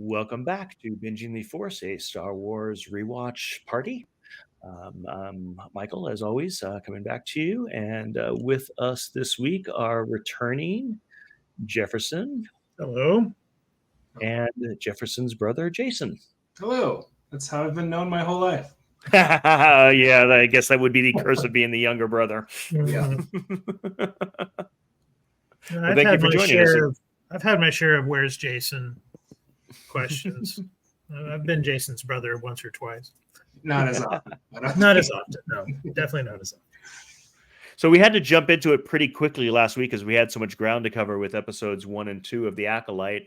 Welcome back to Binging the Force, a Star Wars rewatch party. Michael, as always, coming back to you. And with us this week are returning Jefferson Hello. and Jefferson's brother, Jason. Hello. That's how I've been known my whole life. Yeah, I guess that would be the curse of being the younger brother. Yeah. Well, thank you for joining us. I've had my share of "Where's Jason?" questions. I've been Jason's brother once or twice. Not as often. Not as often. No, definitely not as often. So we had to jump into it pretty quickly last week because we had so much ground to cover with episodes 1 and 2 of the Acolyte.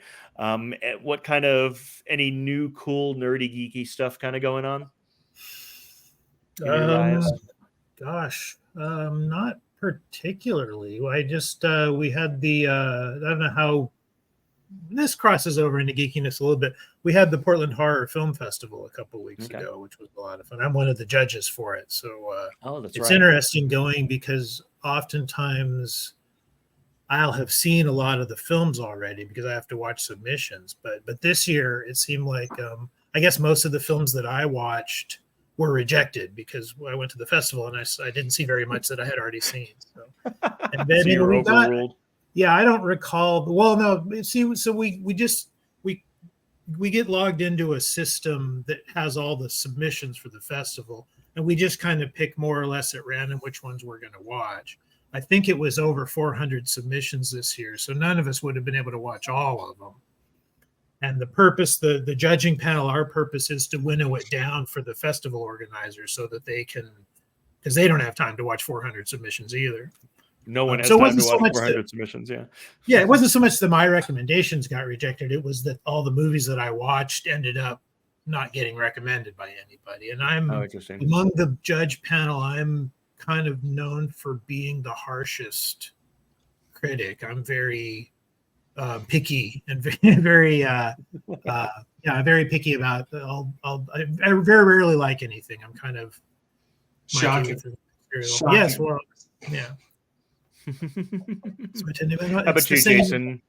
What kind of any new, cool, nerdy, geeky stuff kind of going on? In your lives? Gosh, not particularly. I just we had the I don't know how this crosses over into geekiness a little bit. We had the Portland Horror Film Festival a couple of weeks ago, which was a lot of fun. I'm one of the judges for it, so it's interesting going because oftentimes I'll have seen a lot of the films already because I have to watch submissions. But this year it seemed like I guess most of the films that I watched were rejected because I went to the festival and I didn't see very much that I had already seen. So, and then so you were overruled. Yeah, I don't recall. Well, no. See, so we get logged into a system that has all the submissions for the festival, and we just kind of pick more or less at random which ones we're going to watch. I think it was over 400 submissions this year, so none of us would have been able to watch all of them. And the purpose, the judging panel, our purpose is to winnow it down for the festival organizers so that they can, because they don't have time to watch 400 submissions either. No one has time to watch 400 submissions, yeah. Yeah, it wasn't so much that my recommendations got rejected. It was that all the movies that I watched ended up not getting recommended by anybody. And I'm among the judge panel, I'm kind of known for being the harshest critic. I'm very picky and very very picky about I very rarely like anything. I'm kind of shocking. Yes, well, yeah. How about you, Jason?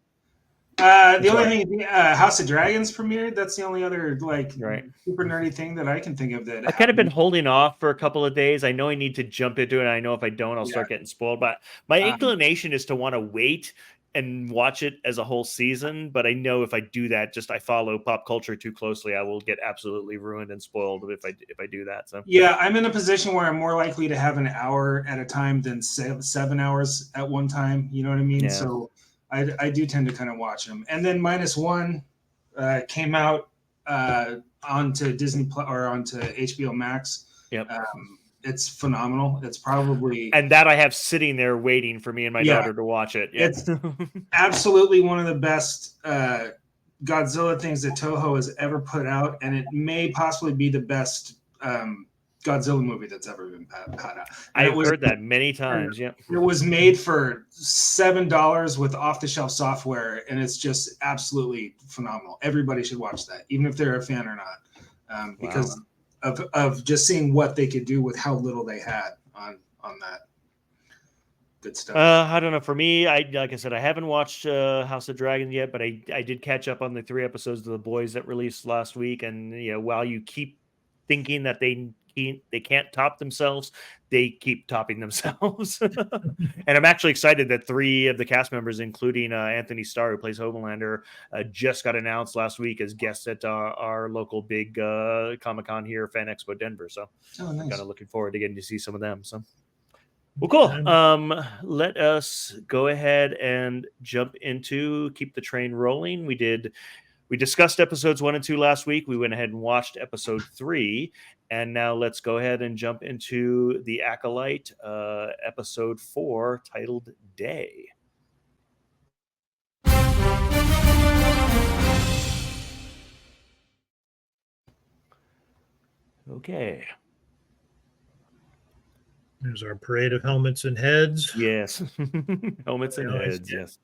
The only thing, House of Dragons premiered. That's the only other super nerdy thing that I can think of. That I've kind of been holding off for a couple of days. I know I need to jump into it. I know if I don't, I'll start getting spoiled. But my inclination is to want to wait and watch it as a whole season. But I know if I do that, I follow pop culture too closely, I will get absolutely ruined and spoiled if I do that. So yeah, I'm in a position where I'm more likely to have an hour at a time than 7 hours at one time. You know what I mean? Yeah. So I do tend to kind of watch them. And then -1 came out onto Disney or onto HBO Max. Yep. It's phenomenal. It's probably... And that I have sitting there waiting for me and my daughter to watch it. Yeah. It's absolutely one of the best Godzilla things that Toho has ever put out. And it may possibly be the best Godzilla movie that's ever been put out. I've heard that many times. Yeah, it was made for $7 with off-the-shelf software, and it's just absolutely phenomenal. Everybody should watch that, even if they're a fan or not, because of just seeing what they could do with how little they had on that. Good stuff. I don't know. For me, like I said, I haven't watched House of Dragons yet, but I did catch up on the 3 episodes of The Boys that released last week, and while you keep thinking that they can't top themselves, they keep topping themselves. And I'm actually excited that 3 of the cast members, including Anthony Starr, who plays Homelander, just got announced last week as guests at our local big Comic-Con here, Fan Expo Denver. So I'm kind of looking forward to getting to see some of them. So well, cool. Let us go ahead and jump into Keep the Train Rolling. We discussed episodes 1 and 2 last week. We went ahead and watched episode 3. And now let's go ahead and jump into the Acolyte, episode 4, titled Day. Okay. There's our parade of helmets and heads. Yes. Helmets and heads, yes.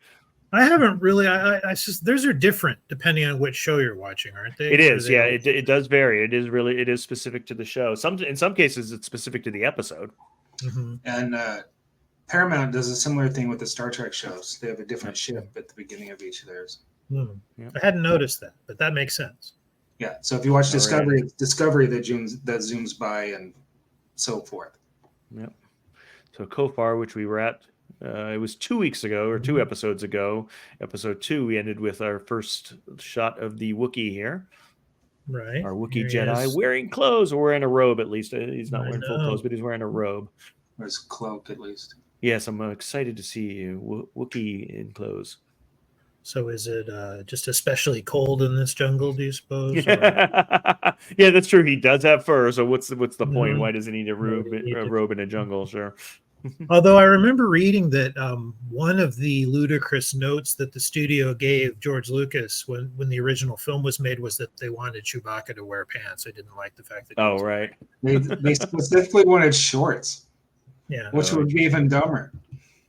I haven't really. I just, those are different depending on which show you're watching, aren't they? It is, yeah. It does vary. It is specific to the show. In some cases, it's specific to the episode. Mm-hmm. And Paramount does a similar thing with the Star Trek shows. They have a different ship at the beginning of each of theirs. Yep. I hadn't noticed that, but that makes sense. Yeah. So if you watch Alright. Discovery, it's Discovery that zooms by and so forth. Yep. So Kofar, which we were at, it was 2 weeks ago or 2 episodes ago. Episode 2, we ended with our first shot of the Wookiee here. Right. Our Wookiee Jedi wearing clothes, or wearing a robe at least. He's not wearing full clothes, but he's wearing a robe. Or his cloak at least. Yes, I'm excited to see Wookiee in clothes. So is it just especially cold in this jungle, do you suppose? Yeah, that's true. He does have fur, so what's the point? Why does he need a robe in a jungle? Sure. Although I remember reading that one of the ludicrous notes that the studio gave George Lucas when the original film was made was that they wanted Chewbacca to wear pants. They didn't like the fact that. Oh, right. They specifically wanted shorts. Yeah. Which would be even dumber.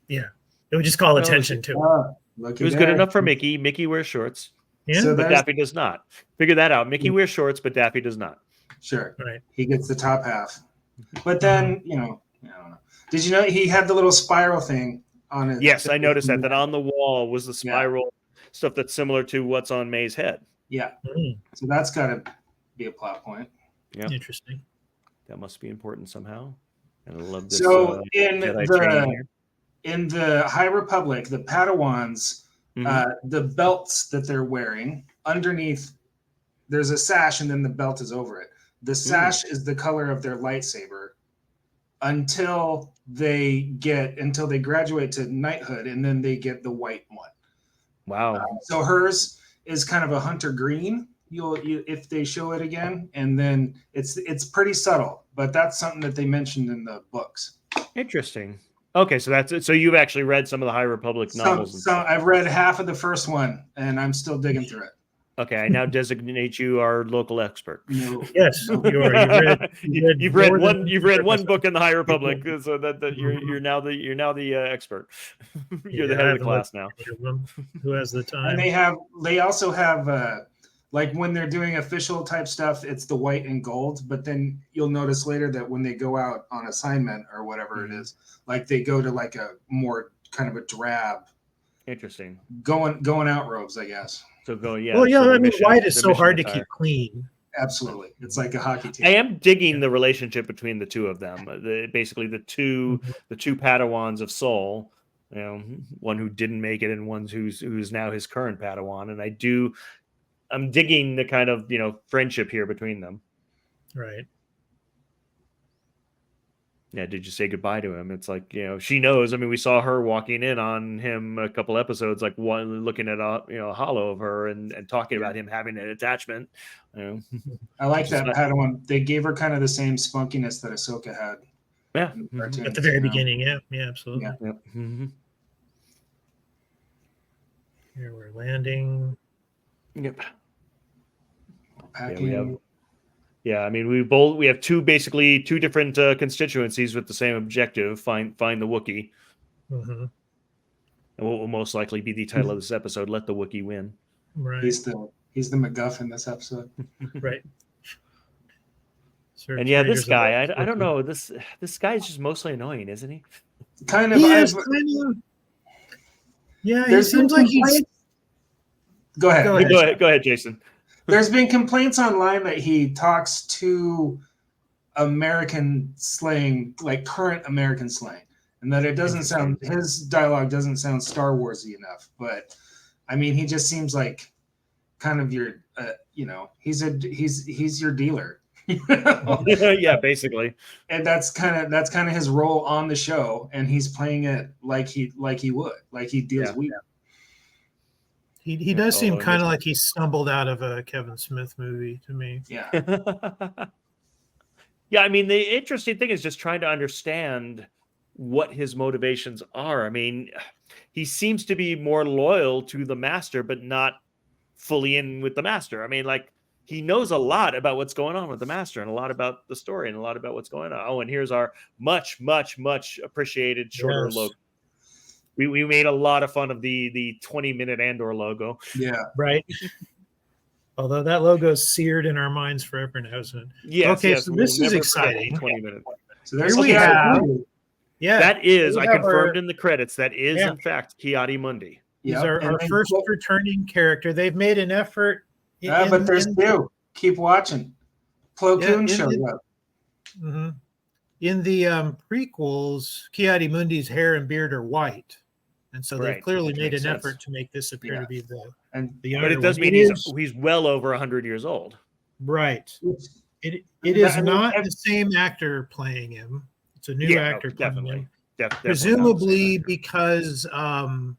Yeah. It would just call attention to it. It was good enough for Mickey. Mickey wears shorts. Yeah. So but Daffy does not. Figure that out. Mickey wears shorts, but Daffy does not. Sure. Right. He gets the top half. But then, I don't know. Did you know he had the little spiral thing on it? Yes, I noticed that on the wall was the spiral stuff that's similar to what's on May's head. Yeah. So that's got to be a plot point. Yeah. Interesting. That must be important somehow. And I love this. So in the High Republic, the Padawans, the belts that they're wearing, underneath, there's a sash and then the belt is over it. The sash is the color of their lightsaber until they graduate to knighthood, and then they get the white one. Wow. So hers is kind of a hunter green. If they show it again, and then it's pretty subtle, but that's something that they mentioned in the books. Interesting. Okay, so that's it. So you've actually read some of the High Republic novels. So I've read half of the first one, and I'm still digging through it. Okay, I now designate you our local expert. No. Yes, you are. You've read one book in the High Republic, so that you're now the expert. You're the head of the class now. Who has the time? And they also have like when they're doing official type stuff, it's the white and gold. But then you'll notice later that when they go out on assignment or whatever it is, like they go to like a more kind of a drab. Interesting. Going out robes, I guess. So go, yeah. Well, yeah, so I mean, white is so hard to keep clean. Absolutely. It's like a hockey team. I am digging the relationship between the two of them. Basically the two Padawans of Soul, one who didn't make it and one who's now his current Padawan. And I'm digging the kind of, friendship here between them. Right. Yeah, did you say goodbye to him? It's like, she knows. I mean, we saw her walking in on him a couple episodes, like one looking at a hollow of her and talking about him having an attachment. I like that Padawan. They gave her kind of the same spunkiness that Ahsoka had. Yeah, at the very beginning. Yeah, absolutely. Yeah. Yep. Mm-hmm. Here we're landing. Yep. Packing. Yeah, I mean, we have two different constituencies with the same objective: find the Wookiee. Mm-hmm. And what will most likely be the title of this episode: "Let the Wookiee win." Right. He's the MacGuffin this episode. Right. And yeah, this guy, I don't know. This guy is just mostly annoying, isn't he? Kind of. Yeah, he seems like he's. Go ahead. Go ahead, Jason. There's been complaints online that he talks to American slang, like current American slang, and that it doesn't sound, his dialogue doesn't sound Star Warsy enough. But I mean, he just seems like kind of your, he's your dealer. Yeah, basically. And that's kind of his role on the show, and he's playing it like he deals weed. He does seem kind of like he stumbled out of a Kevin Smith movie to me. Yeah. Yeah, I mean, the interesting thing is just trying to understand what his motivations are. I mean, he seems to be more loyal to the Master, but not fully in with the Master. I mean, like, he knows a lot about what's going on with the Master and a lot about the story and a lot about what's going on. Oh, and here's our much, much, much appreciated shorter logo. We made a lot of fun of the 20-minute Andor logo. Yeah. Right. Although that logo is seared in our minds forever now, isn't it? Yes. Okay, so this is exciting. 20 minutes. So there's Here we have. Yeah. That is, I confirmed in the credits, that is in fact Kiadi Mundi. He's Yep. our first returning character. They've made an effort. But there's two. Keep watching. Plo Koon showed up. Mm-hmm. In the prequels, Ki-Adi-Mundi's hair and beard are white, and so they've clearly made an effort to make this appear to be the younger. But it does mean he's well over 100 years old. Right. It is not the same actor playing him. It's a new actor playing him. Presumably because the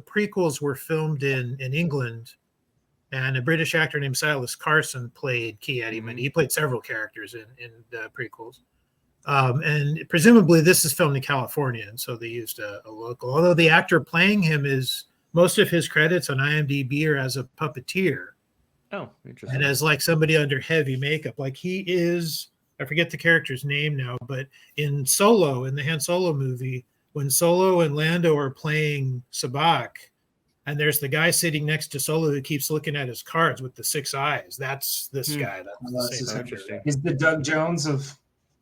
prequels were filmed in England, and a British actor named Silas Carson played Ki-Adi-Mundi. He played several characters in the prequels. And presumably this is filmed in California, and so they used a local. Although the actor playing him is most of his credits on IMDb are as a puppeteer. Oh, interesting. And as like somebody under heavy makeup, like he is. I forget the character's name now, but in Solo, in the Han Solo movie, when Solo and Lando are playing Sabacc, and there's the guy sitting next to Solo who keeps looking at his cards with the 6 eyes. That's this guy. That's the same actor. He's the Doug Jones of.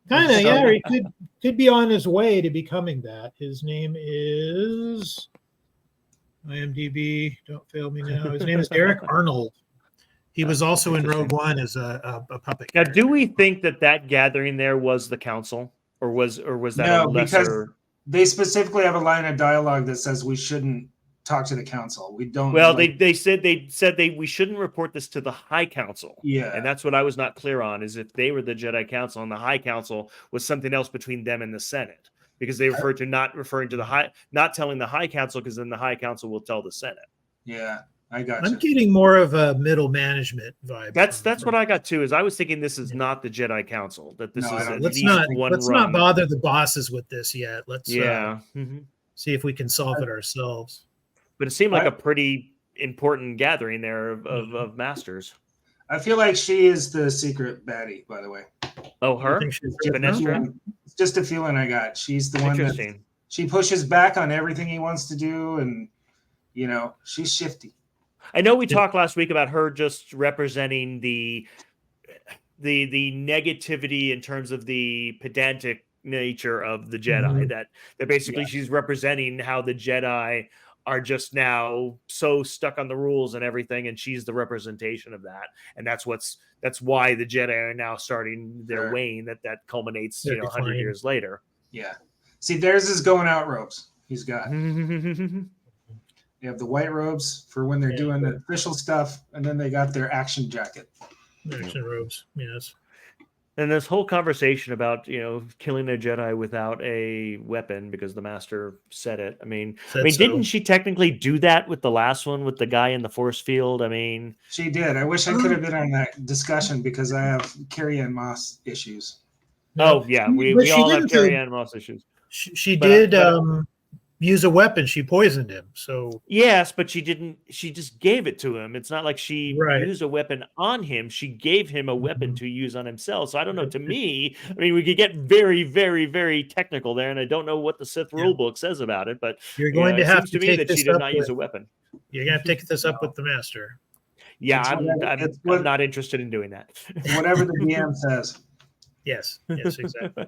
Kind of, yeah. He could be on his way to becoming that. His name is IMDb. Don't fail me now. His name is Eric Arnold. He was also in Rogue One as a puppet. Now, do we think that gathering there was the council, or was that a lesser? Because they specifically have a line of dialogue that says we shouldn't talk to the council. We don't. Well, they said we shouldn't report this to the High Council. Yeah, and that's what I was not clear on, is if they were the Jedi Council and the High Council was something else between them and the Senate, because they referred to not telling the High Council, because then the High Council will tell the Senate. Yeah. I got I'm getting more of a middle management vibe. That's what I got too. Is I was thinking this is not the Jedi Council. That this is let's not bother the bosses with this yet. Let's see if we can solve it ourselves. But it seemed like a pretty important gathering there of masters. I feel like she is the secret baddie, by the way. Oh, her? Vanessa? It's just a feeling I got. She's the one that she pushes back on everything he wants to do, and she's shifty. I know we talked last week about her just representing the negativity in terms of the pedantic nature of the Jedi. That basically she's representing how the Jedi are just now so stuck on the rules and everything, and she's the representation of that. And that's why the Jedi are now starting their wane. That culminates 100 years later. Yeah. See, theirs is going out robes. He's got. They have the white robes for when they're doing the official stuff, and then they got their action jacket. Action robes, yes. And this whole conversation about killing a Jedi without a weapon because the Master said it. I mean, didn't she technically do that with the last one with the guy in the force field? I mean, she did. I wish I could have been on that discussion because I have Carrie-Anne Moss issues. Oh yeah, we all have Carrie-Anne Moss issues. She did. Use a weapon. She poisoned him. So yes, but she didn't. She just gave it to him. It's not like she used a weapon on him. She gave him a weapon to use on himself. So I don't know. To me, I mean, we could get very, very, very technical there, and I don't know what the Sith rulebook says about it. But you're going to have to me that she did not use a weapon. You're gonna have to take this up with the Master. Yeah, I'm not interested in doing that. Whatever the DM says. Yes, exactly.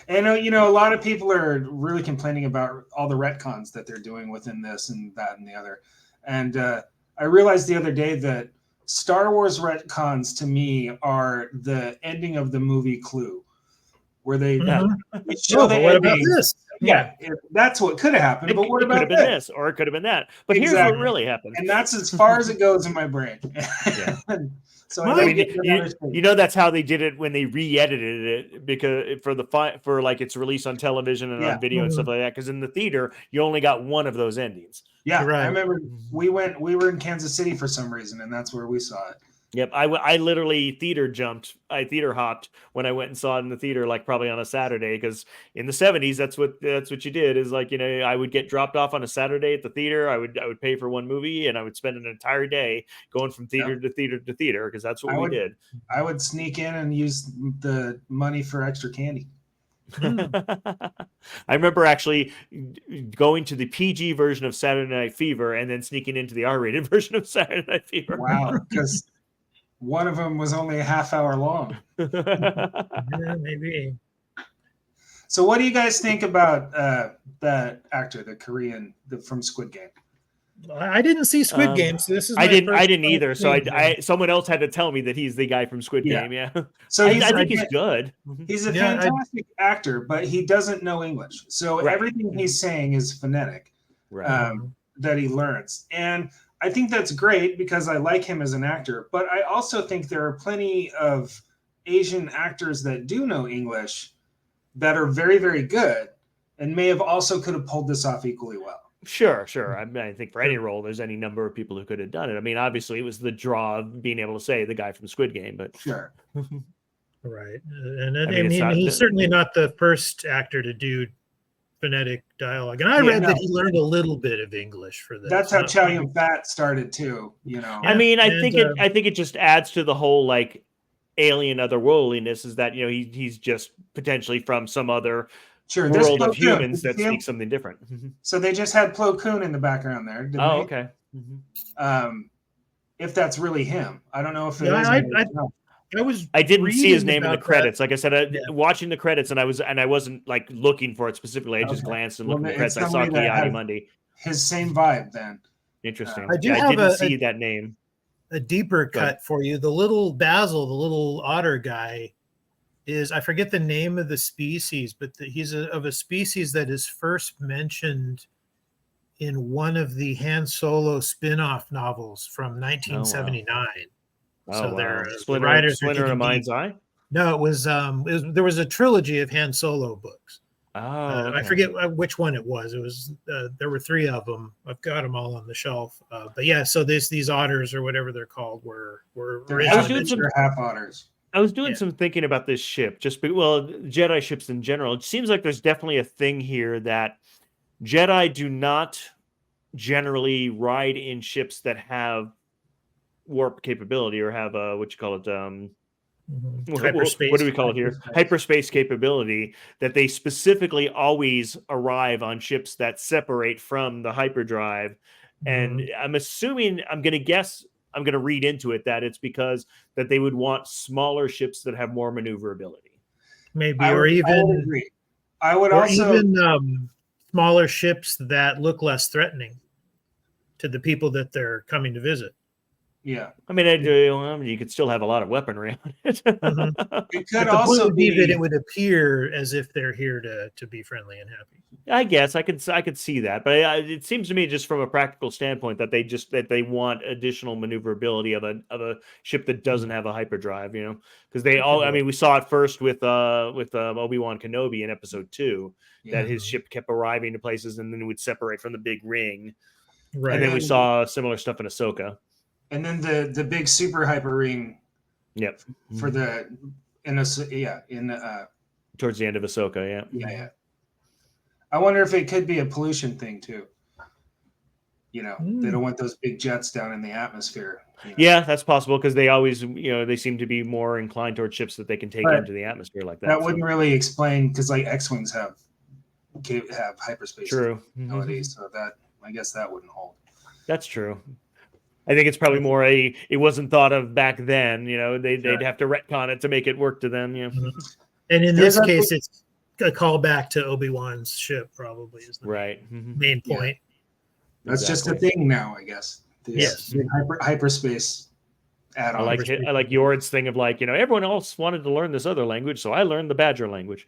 And a lot of people are really complaining about all the retcons that they're doing within this and that and the other. And I realized the other day that Star Wars retcons to me are the ending of the movie Clue, where they show the what ending. about this? Yeah, that's what could have happened. But what about this? Or it could have been that. But here's what really happened. And that's as far as it goes in my brain. Yeah. So that's how they did it when they re-edited it, because for like its release on television and on video and stuff like that. Because in the theater, you only got one of those endings. Yeah, right. I remember we were in Kansas City for some reason, and that's where we saw it. Yep, I literally theater hopped when I went and saw it in the theater, like probably on a Saturday, because in the 70s that's what you did, is like I would get dropped off on a Saturday at the theater. I would pay for one movie, and I would spend an entire day going from theater to theater to theater, because that's what we did. I would sneak in and use the money for extra candy. I remember actually going to the PG version of Saturday Night Fever and then sneaking into the R-rated version of Saturday Night Fever. Wow, because one of them was only a half hour long. Yeah, maybe. So what do you guys think about that actor, the Korean from Squid Game? I didn't see Squid Game, so this is I my didn't. first I didn't time either. So seeing him. someone else had to tell me that he's the guy from Squid Yeah. Game. Yeah. So I think he's good. He's a fantastic actor, but he doesn't know English. So everything he's saying is phonetic, that he learns. And I think that's great because I like him as an actor. But I also think there are plenty of Asian actors that do know English that are very, very good and may have also could have pulled this off equally well. Sure. I mean, I think for any role, there's any number of people who could have done it. I mean, obviously, it was the draw of being able to say the guy from Squid Game, but Sure. Right. And I mean, he's certainly not the first actor to do phonetic dialogue. And I read that he learned a little bit of English for this. That's how Chow Yun-fat started too, I mean, I think it just adds to the whole like alien otherworldliness is that, he's just potentially from some other world of humans that speak something different. So they just had Plo Koon in the background there. Didn't they? Okay. If that's really him, I don't know if it is. I didn't see his name in the credits. Like I said, watching the credits, and I wasn't like looking for it specifically. I just glanced and looked at the credits. I saw Ki-Adi-Mundi. His same vibe then. Interesting. I didn't see that name. A deeper cut for you. The little Basil, the little otter guy, I forget the name of the species, but he's of a species that is first mentioned in one of the Han Solo spin-off novels from 1979. They're Splinter in a Mind's Eye? No, it was there was a trilogy of Han Solo books. I forget which one it was. It was there were 3 of them. I've got them all on the shelf. But yeah, so these otters or whatever they're called were half otters. I was doing some thinking about this ship, Jedi ships in general. It seems like there's definitely a thing here that Jedi do not generally ride in ships that have warp capability or have hyperspace. What do we call it here? Hyperspace capability. That they specifically always arrive on ships that separate from the hyperdrive. And I'm assuming, I'm going to read into it that it's because that they would want smaller ships that have more maneuverability. Maybe, I would agree. I would also even smaller ships that look less threatening to the people that they're coming to visit. Yeah, I mean, you could still have a lot of weaponry on it. It could also be that it would appear as if they're here to be friendly and happy. I guess I could see that, but it seems to me just from a practical standpoint that they want additional maneuverability of a ship that doesn't have a hyperdrive, because they all. I mean, we saw it first with Obi-Wan Kenobi in Episode 2 that his ship kept arriving to places and then it would separate from the big ring, right? And then we saw similar stuff in Ahsoka. And then the big super hyper ring. Yep. For towards the end of Ahsoka, yeah. I wonder if it could be a pollution thing too. They don't want those big jets down in the atmosphere. Yeah, that's possible because they always, they seem to be more inclined towards ships that they can take into the atmosphere like that. That wouldn't really explain because like X-wings have hyperspace abilities, so that I guess that wouldn't hold. That's true. I think it's probably more it wasn't thought of back then. They'd have to retcon it to make it work to them. And in this case, it's a callback to Obi-Wan's ship, probably is the main point. Yeah. That's just a thing now, I guess. Yes, hyperspace add-on. I like Yord's thing of like everyone else wanted to learn this other language, so I learned the Badger language.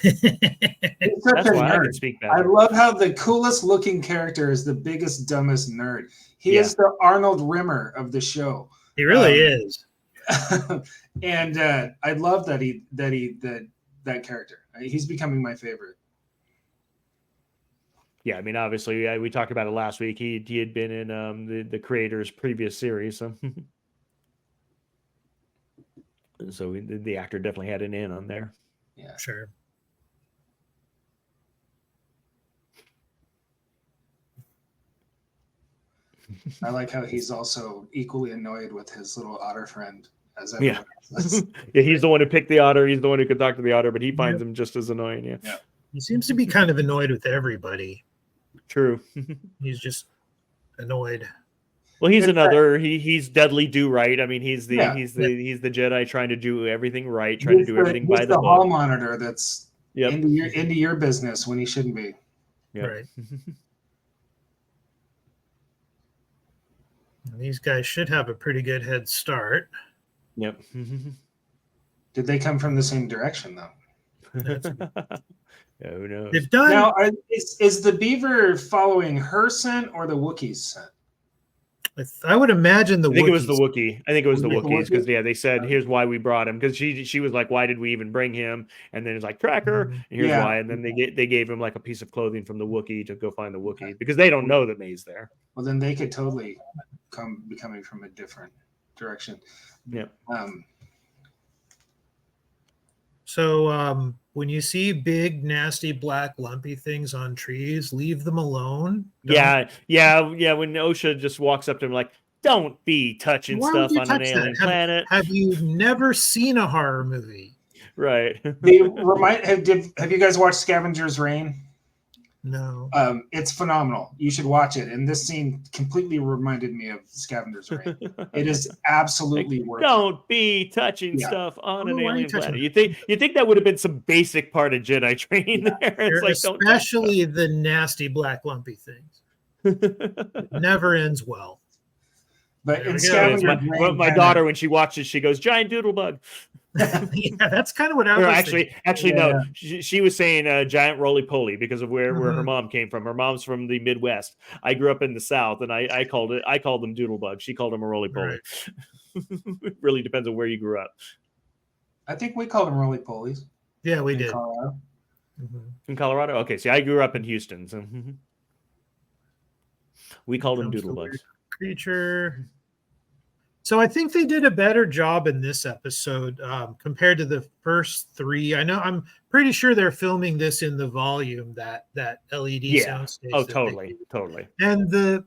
That's why I can speak Badger. I love how the coolest looking character is the biggest, dumbest nerd. He is the Arnold Rimmer of the show. He really is. And I love that character. He's becoming my favorite. Yeah, I mean, obviously, we talked about it last week. He had been in the creator's previous series, so the actor definitely had an in on there. Yeah, sure. I like how he's also equally annoyed with his little otter friend as everyone else. Yeah, he's the one who picked the otter. He's the one who could talk to the otter, but he finds him just as annoying. Yeah. He seems to be kind of annoyed with everybody. True. He's just annoyed. Well, he's he's deadly do right. I mean, he's the Jedi trying to do everything right, trying to do everything by the book. hall monitor that's Yep. into your business when he shouldn't be. Yep. Right. These guys should have a pretty good head start. Yep. Did they come from the same direction though? Yeah, who knows? They've done. Now, is the beaver following her scent or the Wookiee's scent? I would imagine the I think Wookiees. it was the Wookiee. I think it was the Was it the Wookiees because Wookiee? they said here's why we brought him because she was like, why did we even bring him? And then it's like tracker, and here's Yeah. why. And then they gave him like a piece of clothing from the Wookiee to go find the Wookiee because they don't know that May's there. Well, then they could totally be coming from a different direction. Yep. So when you see big, nasty, black, lumpy things on trees, leave them alone. Yeah. When OSHA just walks up to him like, don't be touching Why would stuff you on an touch alien that? planet. Have you never seen a horror movie? Right. Have you guys watched Scavenger's Reign? No. It's phenomenal. You should watch it. And this scene completely reminded me of Scavenger's Reign. It is absolutely worth it. Don't be touching stuff on an Why are you alien touching planet. it? You think that would have been some basic part of Jedi training there? It's like, don't touch Especially the nasty, black, lumpy things. It never ends well. But There in we go. Scavenger's Reign, my daughter, when she watches, she goes, giant doodle bug. Yeah, that's kind of what I was Actually, no. She was saying giant roly poly because of where her mom came from. Her mom's from the Midwest. I grew up in the South, and I called them doodle bug. She called them a roly poly. Right. It really depends on where you grew up. I think we called them roly polies. Yeah, we did. Colorado. In Colorado? Okay, see, I grew up in Houston, so we called them doodle bugs. Creature. So I think they did a better job in this episode compared to the first three. I'm pretty sure they're filming this in the volume that LED soundstage. Oh, totally. And the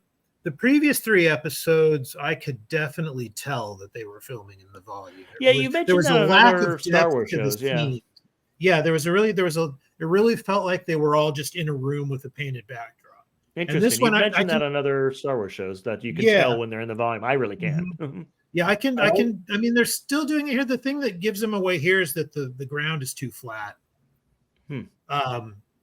previous three episodes, I could definitely tell that they were filming in the volume. You mentioned there was a lack of Star Wars shows. Yeah, it really felt like they were all just in a room with a painted backdrop. Interesting. And this one, you mentioned that on other Star Wars shows that you can tell when they're in the volume. I really can. Mm-hmm. Yeah, I can. I mean, they're still doing it here. The thing that gives them away here is that the ground is too flat.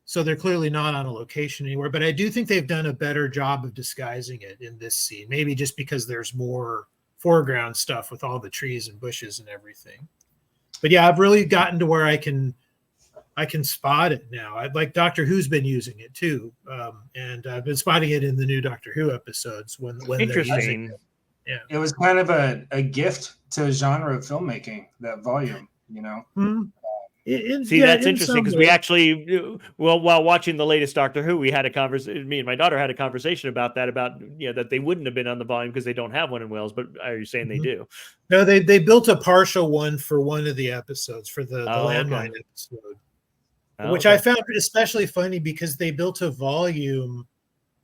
So they're clearly not on a location anywhere. But I do think they've done a better job of disguising it in this scene. Maybe just because there's more foreground stuff with all the trees and bushes and everything. But yeah, I've really gotten to where I can spot it now. I'd like Doctor Who's been using it too, and I've been spotting it in the new Doctor Who episodes when they're using it. Yeah, it was kind of a gift to genre of filmmaking, that volume, you know. Mm-hmm. That's interesting because we actually, while watching the latest Doctor Who, we had a conversation. Me and my daughter had a conversation about that they wouldn't have been on the volume because they don't have one in Wales. But are you saying they do? No, they built a partial one for one of the episodes for the landmine episode. Which I found especially funny because they built a volume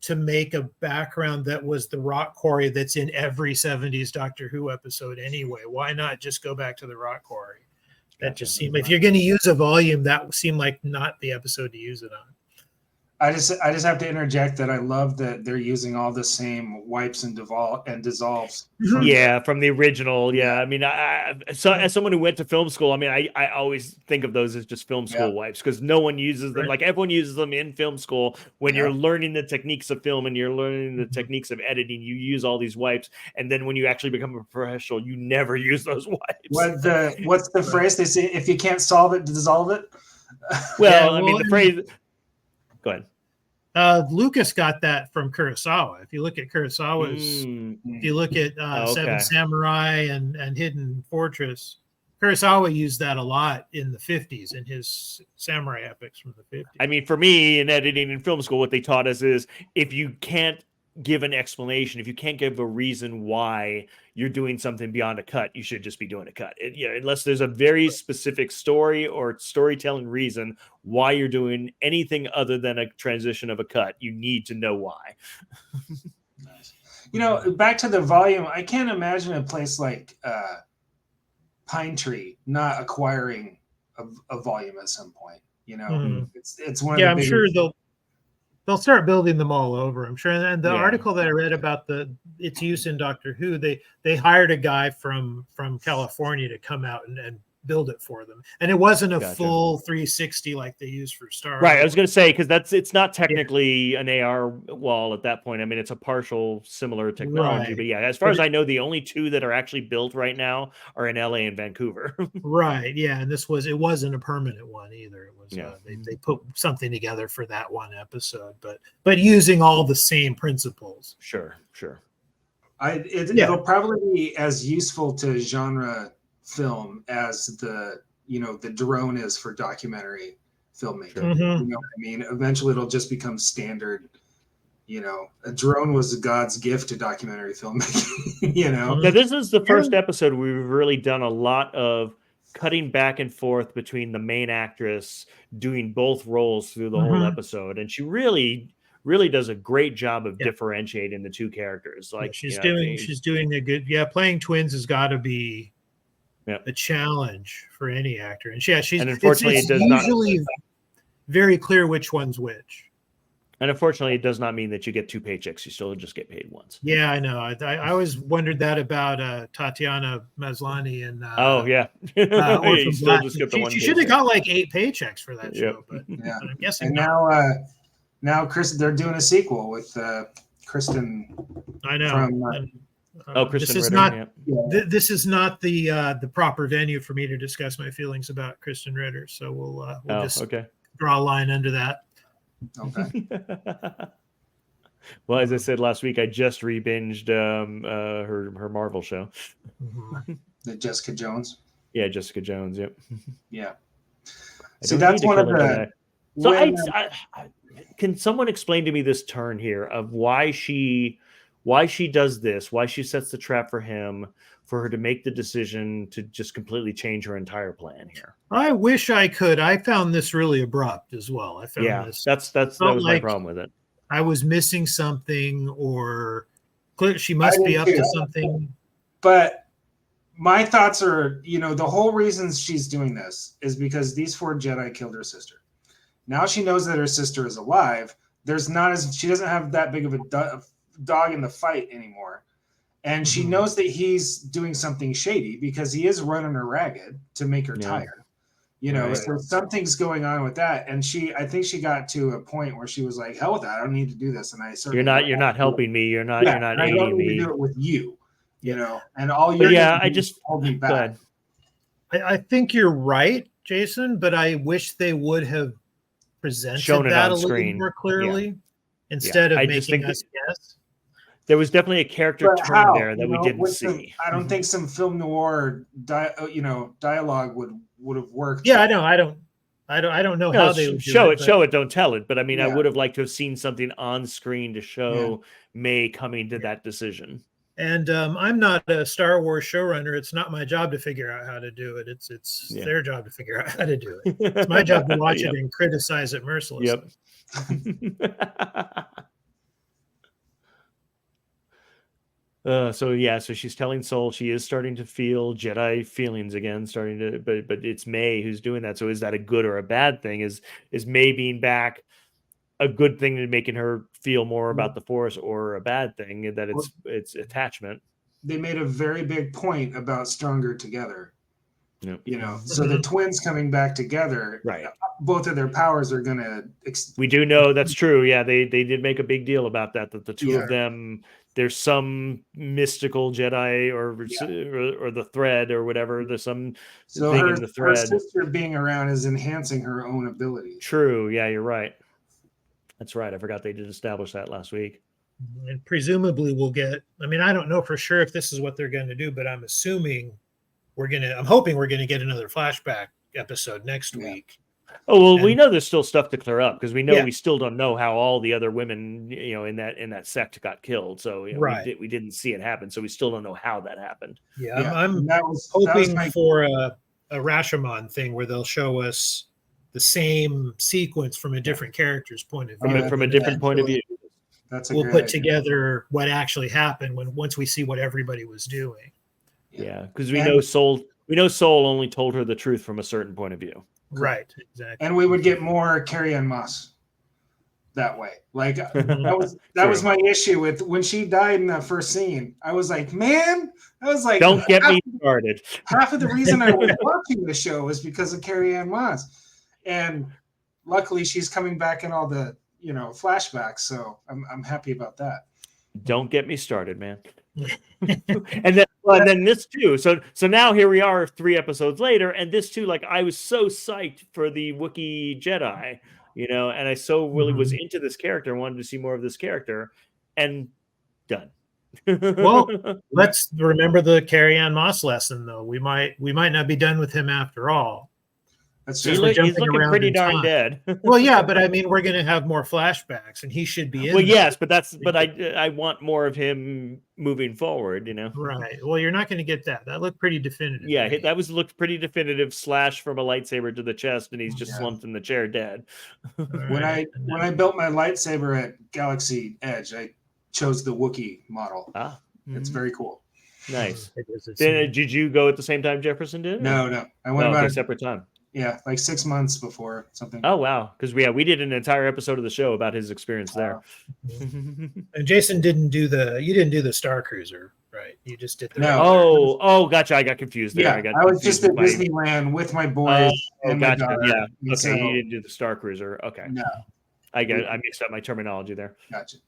to make a background that was the rock quarry that's in every 70s Doctor Who episode anyway. Why not just go back to the rock quarry? That just seemed, if you're going to use a volume, that seemed like not the episode to use it on. I just have to interject that I love that they're using all the same wipes and dissolves. From the original. Yeah, I mean, so as someone who went to film school, I mean, I always think of those as just film school wipes because no one uses them. Like everyone uses them in film school when you're learning the techniques of film and you're learning the techniques of editing. You use all these wipes, and then when you actually become a professional, you never use those wipes. What's the phrase they say? If you can't solve it, dissolve it. Well, I mean, the phrase. Go ahead. Lucas got that from Kurosawa. If you look at Kurosawa's, if you look at Seven Samurai and Hidden Fortress, Kurosawa used that a lot in the 50s in his samurai epics from the 50s. I mean, for me in editing in film school, what they taught us is if you can't give an explanation, if you can't give a reason why you're doing something beyond a cut, you should just be doing a cut. Unless there's a very specific story or storytelling reason why you're doing anything other than a transition of a cut, you need to know why. Nice. Back to the volume, I can't imagine a place like Pine Tree not acquiring a volume at some point. It's one of the I'm sure they'll start building them all over, I'm sure. And the article that I read about its use in Doctor Who, they hired a guy from California to come out and build it for them. And it wasn't a Gotcha. full 360 like they use for Star Right, I Wars. was going to say, because it's not technically an AR wall at that point. I mean, it's a partial similar technology, Right. but yeah, as far But as I know, the only two that are actually built right now are in LA and Vancouver. Right, yeah, and it wasn't a permanent one either. It was Yeah. they put something together for that one episode, but using all the same principles. Sure. It'll probably be as useful to genre film as the drone is for documentary filmmaking. Mhm. You know what I mean? Eventually it'll just become standard. A drone was God's gift to documentary filmmaking. Now, this is the first episode we've really done a lot of cutting back and forth between the main actress doing both roles through the whole episode, and she really does a great job of differentiating the two characters. Like she's doing a good. Yeah, playing twins has got to be a challenge for any actor, and and unfortunately it's usually very clear which one's which. And unfortunately, it does not mean that you get two paychecks. You still just get paid once. Yeah, I know. I always wondered that about Tatiana Maslany and you still just get the one. She should have got like 8 paychecks for that show, but I'm guessing. And now Chris, they're doing a sequel with Kristen. I know. Kristen this is Ritter, not. This is not the proper venue for me to discuss my feelings about Kristen Ritter. So we'll just draw a line under that. Okay. Well, as I said last week, I just re-binged her Marvel show. The Jessica Jones. Yeah, Jessica Jones. Yep. Yeah. So that's one of the. So can someone explain to me this turn here of why she does this, why she sets the trap for him, for her to make the decision to just completely change her entire plan here? I wish I could. I found this really abrupt as well. I found this. That was my problem with it. I was missing something, or she must be up to something. But my thoughts are, the whole reason she's doing this is because these 4 Jedi killed her sister. Now she knows that her sister is alive. She doesn't have that big of a dog in the fight anymore. And she knows that he's doing something shady because he is running her ragged to make her tired. So something's going on with that. And I think she got to a point where she was like, hell with that. I don't need to do this. And I certainly you're not helping me. You're not aiding me. I don't need to do it with you, and all you're hold me back. I think you're right, Jason, but I wish they would have presented that a little more clearly instead of making us guess. There was definitely a character turn there that we didn't see. I don't think some film noir, dialogue would have worked. Yeah, I know. I don't know how they would show it, don't tell it. But I mean, I would have liked to have seen something on screen to show May coming to that decision. And I'm not a Star Wars showrunner. It's not my job to figure out how to do it. It's their job to figure out how to do it. It's my job to watch it and criticize it mercilessly. So she's telling Soul she is starting to feel Jedi feelings again, but it's May who's doing that. So is that a good or a bad thing? Is May being back a good thing to making her feel more about the Force, or a bad thing that it's attachment? They made a very big point about stronger together. So the twins coming back together, right? Both of their powers are gonna. We do know that's true. Yeah, they did make a big deal about that the two of them. There's some mystical Jedi or the thread or whatever. There's some thing in the thread. Her sister being around is enhancing her own ability. True. Yeah, you're right. That's right. I forgot they did establish that last week. And presumably we'll get. I mean, I don't know for sure if this is what they're going to do, but I'm assuming I'm hoping we're going to get another flashback episode next week. Oh, well, we know there's still stuff to clear up because we know we still don't know how all the other women, in that sect got killed. So we didn't see it happen. So we still don't know how that happened. Yeah. I'm hoping for a Rashomon thing where they'll show us the same sequence from a different character's point of view. From a different point of view. We'll put together what actually happened once we see what everybody was doing. Yeah, because we know Soul only told her the truth from a certain point of view. Right, exactly. And we would get more Carrie-Anne Moss that way. Like that was my issue with when she died in that first scene. I was like, man, don't get me started. half of the reason I was watching the show was because of Carrie Ann Moss, and luckily she's coming back in all the flashbacks. So I'm happy about that. Don't get me started, man. and then this too. So now here we are 3 episodes later, and this too. Like I was so psyched for the Wookiee Jedi, and I so really was into this character, wanted to see more of this character, and done. Well, let's remember the Carrie Ann Moss lesson, though. We might not be done with him after all. That's he's just looking pretty darn dead. Well, yeah, but I mean, we're going to have more flashbacks, and he should be in. Well, yes, but I want more of him moving forward. Right. Well, you're not going to get that. That looked pretty definitive. Yeah, that looked pretty definitive. Slash from a lightsaber to the chest, and he's just slumped in the chair, dead. When I built my lightsaber at Galaxy Edge, I chose the Wookiee model. It's very cool. Nice. Did you go at the same time Jefferson did? No. I went about a separate time. Yeah, like 6 months before something. Oh wow, because we did an entire episode of the show about his experience there. And Jason you didn't do the Star Cruiser, right? You just did the gotcha. I got confused there. Yeah, I was just at Disneyland with my boys. And gotcha. My daughter. Yeah. Okay, so, you didn't do the Star Cruiser. Okay. No. I mixed up my terminology there. Gotcha.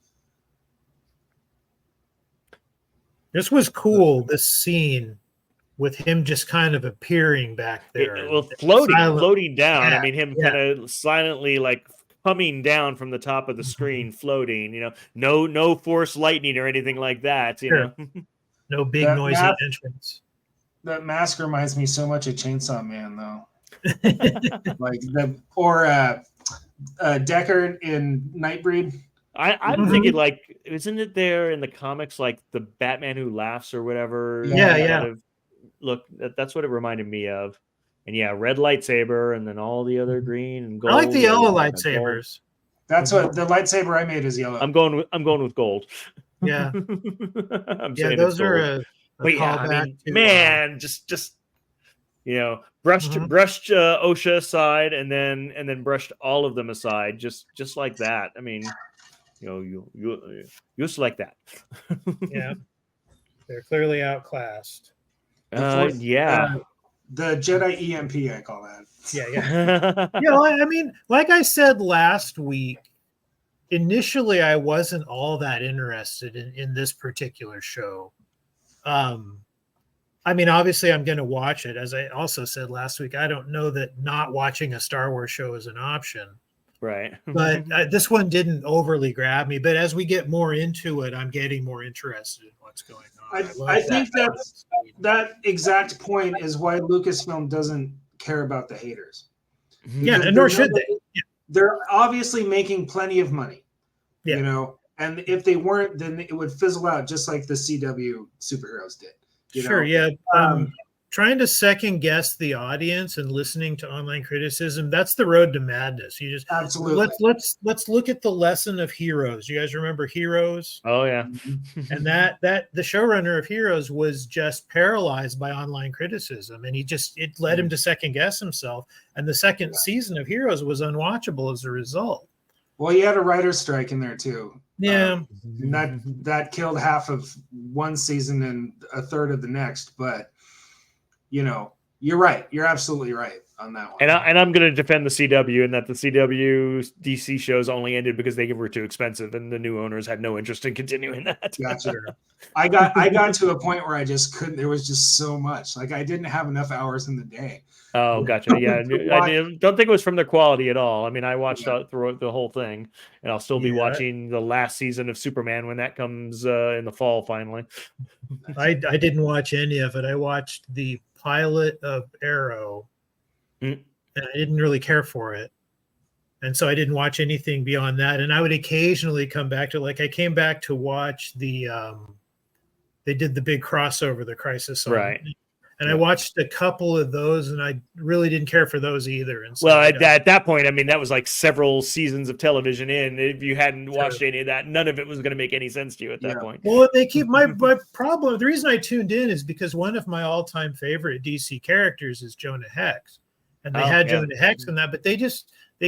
This was cool, this scene with him just kind of appearing back there. Floating down. Yeah, I mean, him kind of silently like coming down from the top of the screen, floating, no force lightning or anything like that, No big noisy entrance. That mask reminds me so much of Chainsaw Man, though. Like Deckard in Nightbreed. I'm thinking like, isn't it there in the comics like the Batman Who Laughs or whatever? Yeah. Look, that's what it reminded me of. And yeah, red lightsaber, and then all the other green and gold. I like the yellow lightsabers. That's what the lightsaber I made is yellow. I'm going with gold. Yeah, those are just brushed OSHA aside, and then brushed all of them aside, just like that. I mean, you used to like that. Yeah, they're clearly outclassed. Yeah. The Jedi EMP, I call that. Yeah. I mean, like I said last week, initially I wasn't all that interested in this particular show. I mean, obviously I'm going to watch it. As I also said last week, I don't know that not watching a Star Wars show is an option. Right. But this one didn't overly grab me. But as we get more into it, I'm getting more interested in what's going on. I think that exact point is why Lucasfilm doesn't care about the haters. Yeah, and nor should they. Yeah. They're obviously making plenty of money, and if they weren't, then it would fizzle out just like the CW superheroes did. Trying to second guess the audience and listening to online criticism, that's the road to madness. You just absolutely let's look at the lesson of Heroes. You guys remember Heroes? Oh yeah. And that the showrunner of Heroes was just paralyzed by online criticism, and it led him to second guess himself. And the second season of Heroes was unwatchable as a result. Well, you had a writer's strike in there too. Yeah. And that killed half of one season and a third of the next, but you're right. You're absolutely right on that one. And I'm going to defend the CW, and that the CW DC shows only ended because they were too expensive, and the new owners had no interest in continuing that. Gotcha. I got to a point where I just couldn't. There was just so much. Like I didn't have enough hours in the day. Oh, gotcha. Yeah, I don't think it was from their quality at all. I mean, I watched through the whole thing, and I'll still be watching the last season of Superman when that comes in the fall. Finally, I didn't watch any of it. I watched the pilot of Arrow, and I didn't really care for it, and so I didn't watch anything beyond that. And I would occasionally come back to, like, I came back to watch the they did the big crossover, the Crisis on, right? And I watched a couple of those, and I really didn't care for those either. And so at that point, I mean, that was like several seasons of television in. If you hadn't watched any of that, none of it was going to make any sense to you at that point. Well, they keep my problem. The reason I tuned in is because one of my all-time favorite DC characters is Jonah Hex, and they had Jonah Hex in that, but they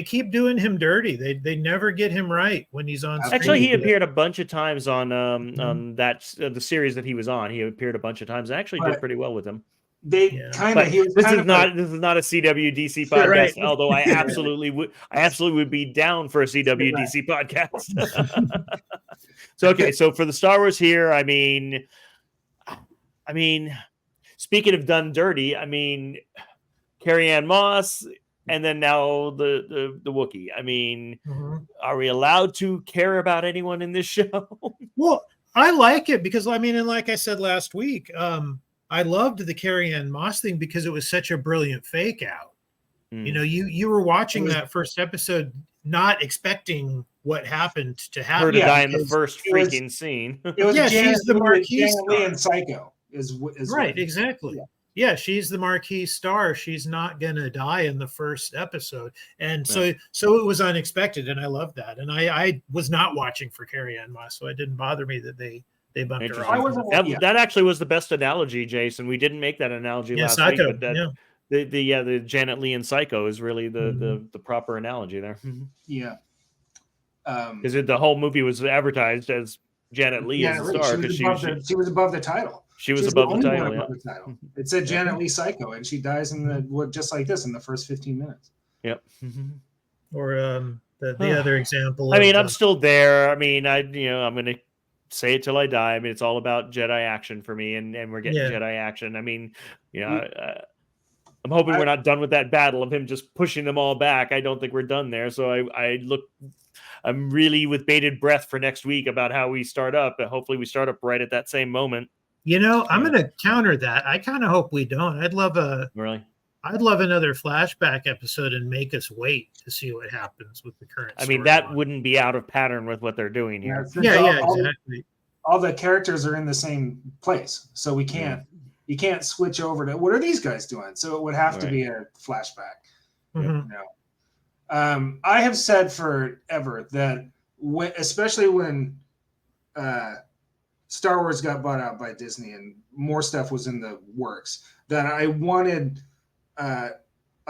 keep doing him dirty. They never get him right when he's on screen. Actually, he appeared a bunch of times on the series that he was on. He appeared a bunch of times and actually did pretty well with him. they kind of But he was this kind is of not this is not a CWDC podcast. Right. Although I absolutely would be down for a CWDC podcast. So okay, so for the Star Wars here, I mean, speaking of done dirty, I mean, Carrie Ann Moss, and then now the Wookiee. I mean, are we allowed to care about anyone in this show? Well, I like it because I mean, and like I said last week, I loved the Carrie Ann Moss thing because it was such a brilliant fake out. You know, you were watching that first episode not expecting what happened to happen. Her to die in the because first freaking scene. It was Yeah, Janet she's the Leigh- marquee Janet Leigh star. in Psycho is right, what- exactly. Yeah, she's the marquee star. She's not gonna die in the first episode, and so it was unexpected, and I love that. And I was not watching for Carrie Ann Moss, so it didn't bother me that they bumped her I off. wasn't. That actually was the best analogy, Jason. We didn't make that analogy Yeah, last Psycho, week, but that, the Janet Leigh and Psycho is really the proper analogy there. Yeah. Because the whole movie was advertised as Janet Leigh as the star because she was above the title. She was above the only title. one Yeah. above the title. It said Janet Leigh Psycho, and she dies in the just like this in the first 15 minutes. Yep. Or the other example. I mean, I'm still there. I mean, I'm gonna say it till I die. I mean, it's all about Jedi action for me, and we're getting Jedi action. I mean, I'm hoping we're not done with that battle of him just pushing them all back. I don't think we're done there. So I'm really with bated breath for next week about how we start up. And hopefully we start up right at that same moment. I'm going to counter that. I kind of hope we don't. I'd love another flashback episode and make us wait to see what happens with the current. I mean, that wouldn't be out of pattern with what they're doing here. Exactly. All the characters are in the same place, so we can't. You can't switch over to what are these guys doing? So it would have to be a flashback. I have said forever that especially when Star Wars got bought out by Disney and more stuff was in the works, that I wanted a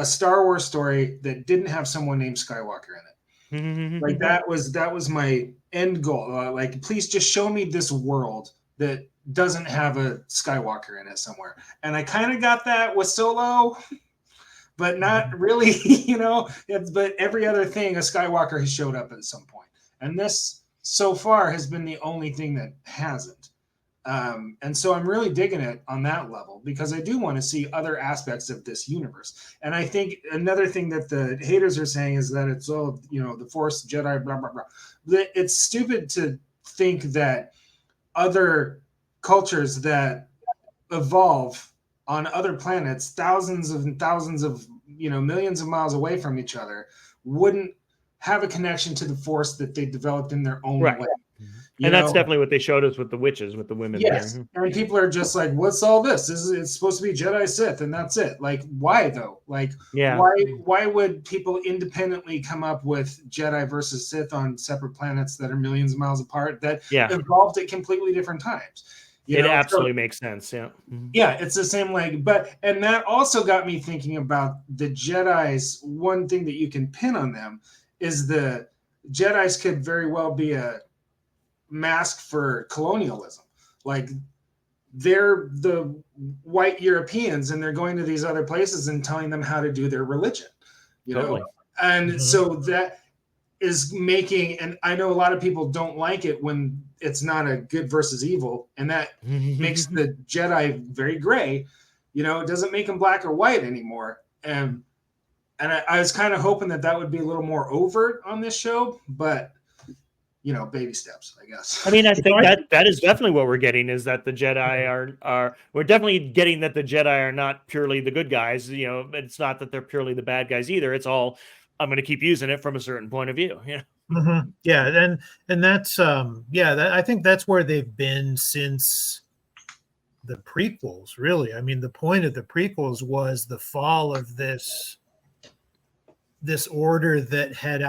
Star Wars story that didn't have someone named Skywalker in it. Like that was my end goal. Like, please just show me this world that doesn't have a Skywalker in it somewhere. And I kind of got that with Solo, but not really, but every other thing, a Skywalker has showed up at some point. And this so far has been the only thing that hasn't. And so I'm really digging it on that level because I do want to see other aspects of this universe. And I think another thing that the haters are saying is that it's all, the Force, Jedi, blah, blah, blah. It's stupid to think that other cultures that evolve on other planets, thousands and thousands of, millions of miles away from each other, wouldn't have a connection to the Force that they developed in their own way. And that's definitely what they showed us with the witches, with the women. Yes. There. And people are just like, what's all this? It's supposed to be Jedi Sith, and that's it. Like, why though? Like, why would people independently come up with Jedi versus Sith on separate planets that are millions of miles apart that evolved at completely different times? It absolutely makes sense. Yeah. Yeah, it's the same and that also got me thinking about the Jedi's. One thing that you can pin on them is the Jedi's could very well be a mask for colonialism. Like, they're the white Europeans and they're going to these other places and telling them how to do their religion, and so that is making, and I know a lot of people don't like it when it's not a good versus evil, and that makes the Jedi very gray. It doesn't make them black or white anymore. And I was kind of hoping that would be a little more overt on this show, but baby steps, I guess. I mean, I think that is definitely what we're getting, is that the Jedi we're definitely getting that the Jedi are not purely the good guys. It's not that they're purely the bad guys either. It's all, I'm going to keep using it from a certain point of view. Yeah. And that's, I think that's where they've been since the prequels, really. I mean, the point of the prequels was the fall of this order that had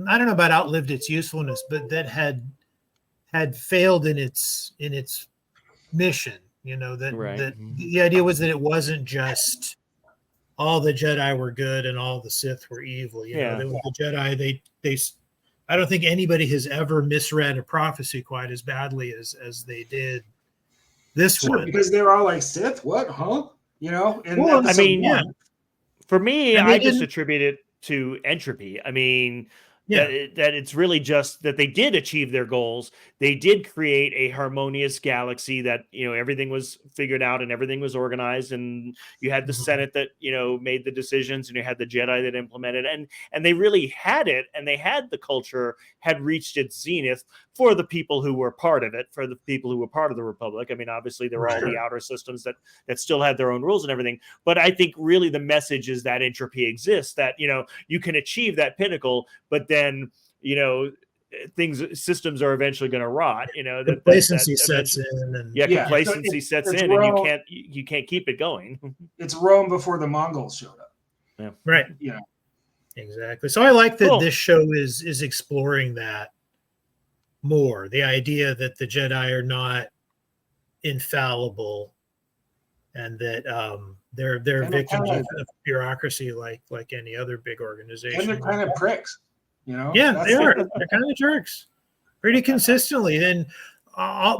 I don't know about outlived its usefulness, but that had failed in its mission. That the idea was that it wasn't just all the Jedi were good and all the Sith were evil. The Jedi, they I don't think anybody has ever misread a prophecy quite as badly as they did this one. Because they're all like, Sith, what, huh? you know, in Well, episode I mean, 1. for me, And they I just didn't- attribute it to entropy. I mean, Yeah. that it's really just that they did achieve their goals. They did create a harmonious galaxy that, you know, everything was figured out and everything was organized, and you had the Mhm. Senate that, you know, made the decisions, and you had the Jedi that implemented, and they really had it, and they had the culture had reached its zenith for the people who were part of it, for the people who were part of the Republic. I mean, obviously there were all the outer systems that still had their own rules and everything, but I think really the message is that entropy exists, that, you know, you can achieve that pinnacle, but then, you know, systems are eventually going to rot, you know, Complacency sets in, and yeah, Yeah, complacency sets it's in, and Rome. you can't keep it going. It's Rome before the Mongols showed up. Yeah. right, You know, exactly. So I like that Cool. this show is exploring that more. The idea that the Jedi are not infallible, and that they're And they're victims kinda- of bureaucracy, like any other big and organization. they're kind of pricks. You know, Yeah, That's- they are. They're kind of jerks, pretty consistently, and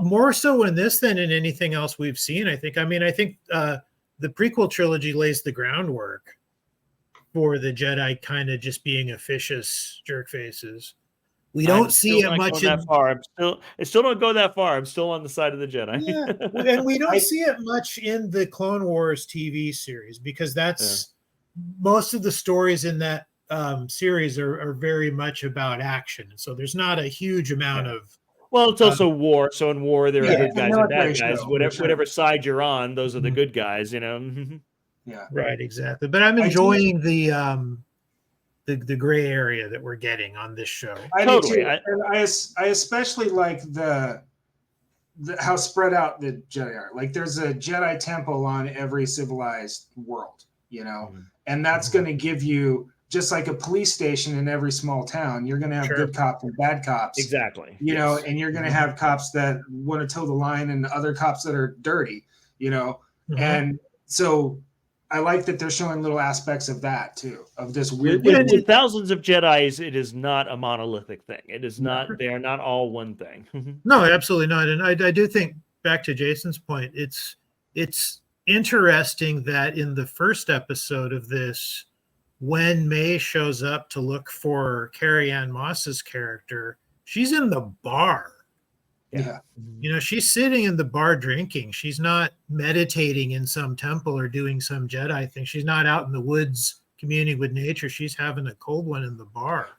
more so in this than in anything else we've seen. I think. I mean, I think the prequel trilogy lays the groundwork for the Jedi kind of just being officious jerk faces. We don't see it much in. That far. I still don't go that far. I'm still on the side of the Jedi. Yeah, and we don't see it much in the Clone Wars TV series, because that's most of the stories in that series are very much about action. So there's not a huge amount of. Well, it's also war. So in war, there are Yeah, good it's a guys and bad military guys. show, Whatever, for sure. whatever side you're on, those are the Mhm. good guys. You know. Yeah. Right, exactly. But I'm I do- enjoying the gray area that we're getting on this show. I Totally. do too. And I especially like the how spread out the Jedi are. Like there's a Jedi temple on every civilized world, you know, and that's Mhm. going to give you, just like a police station in every small town, you're going to have Sure. good cops and bad cops. Exactly. You know, Yes. and you're going to have cops that want to toe the line and other cops that are dirty, you know. Mhm. And so I like that they're showing little aspects of that too, of this weird. With thousands of Jedis, it is not a monolithic thing. It is not. They are not all one thing. No, absolutely not. And I do think, back to Jason's point, it's interesting that in the first episode of this, when May shows up to look for Carrie Ann Moss's character, she's in the bar. Yeah. You know, she's sitting in the bar drinking. She's not meditating in some temple or doing some Jedi thing. She's not out in the woods communing with nature. She's having a cold one in the bar.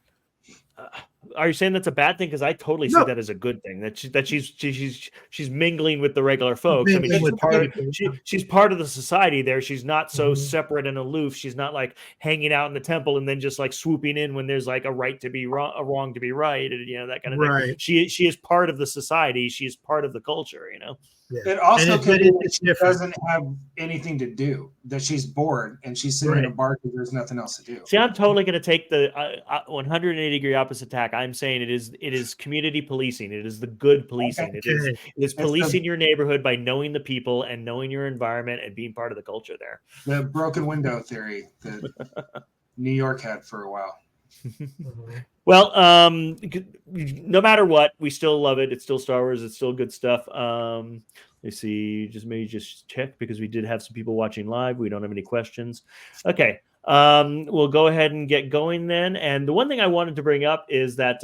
Are you saying that's a bad thing? Because I totally see No. that as a good thing. That she's mingling with the regular folks. I mean, Mingling she's with she's part of the society there. She's not so Mhm. separate and aloof. She's not like hanging out in the temple and then just like swooping in when there's like a right to be wrong, a wrong to be right, and you know, that kind of thing. Right. She is part of the society. She's part of the culture. You know. Yeah. It also And could be that it's she different. doesn't have anything to do, that she's bored and she's sitting in a Right. bar because there's nothing else to do. See, I'm totally going to take the 180-degree opposite tack. I'm saying it is community policing. It is the good policing. Okay. It is policing your neighborhood by knowing the people and knowing your environment and being part of the culture there. The broken window theory that New York had for a while. Mhm. Well, no matter what, we still love it. It's still Star Wars. It's still good stuff. Let's see. Maybe just check, because we did have some people watching live. We don't have any questions. Okay. We'll go ahead and get going then. And the one thing I wanted to bring up is that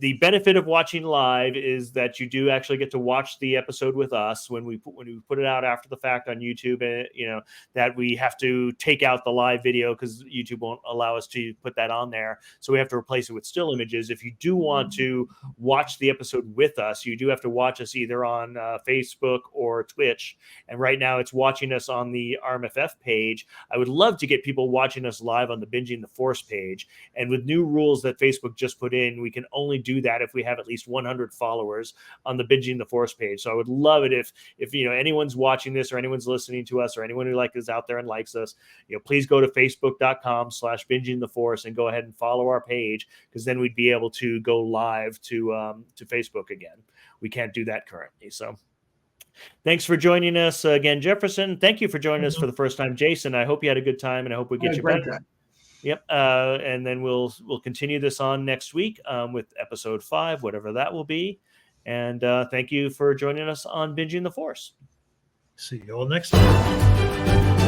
the benefit of watching live is that you do actually get to watch the episode with us when we put it out after the fact on YouTube. And you know that we have to take out the live video because YouTube won't allow us to put that on there, so we have to replace it with still images. If you do want to watch the episode with us, you do have to watch us either on Facebook or Twitch. And right now, it's watching us on the RMFF page. I would love to get people watching us live on the Binging the Force page. And with new rules that Facebook just put in, we can only do that if we have at least 100 followers on the Binging the Force page. So I would love it if you know anyone's watching this or anyone's listening to us or anyone who is out there and likes us, you know, please go to facebook.com/Binging the Force and go ahead and follow our page, because then we'd be able to go live to Facebook again. We can't do that currently. So thanks for joining us again, Jefferson. Thank you for joining us for the first time, Jason. I hope you had a good time, and I hope we get you better. Yep. And then we'll continue this on next week with episode 5, whatever that will be. And thank you for joining us on Binging the Force. See you all next time.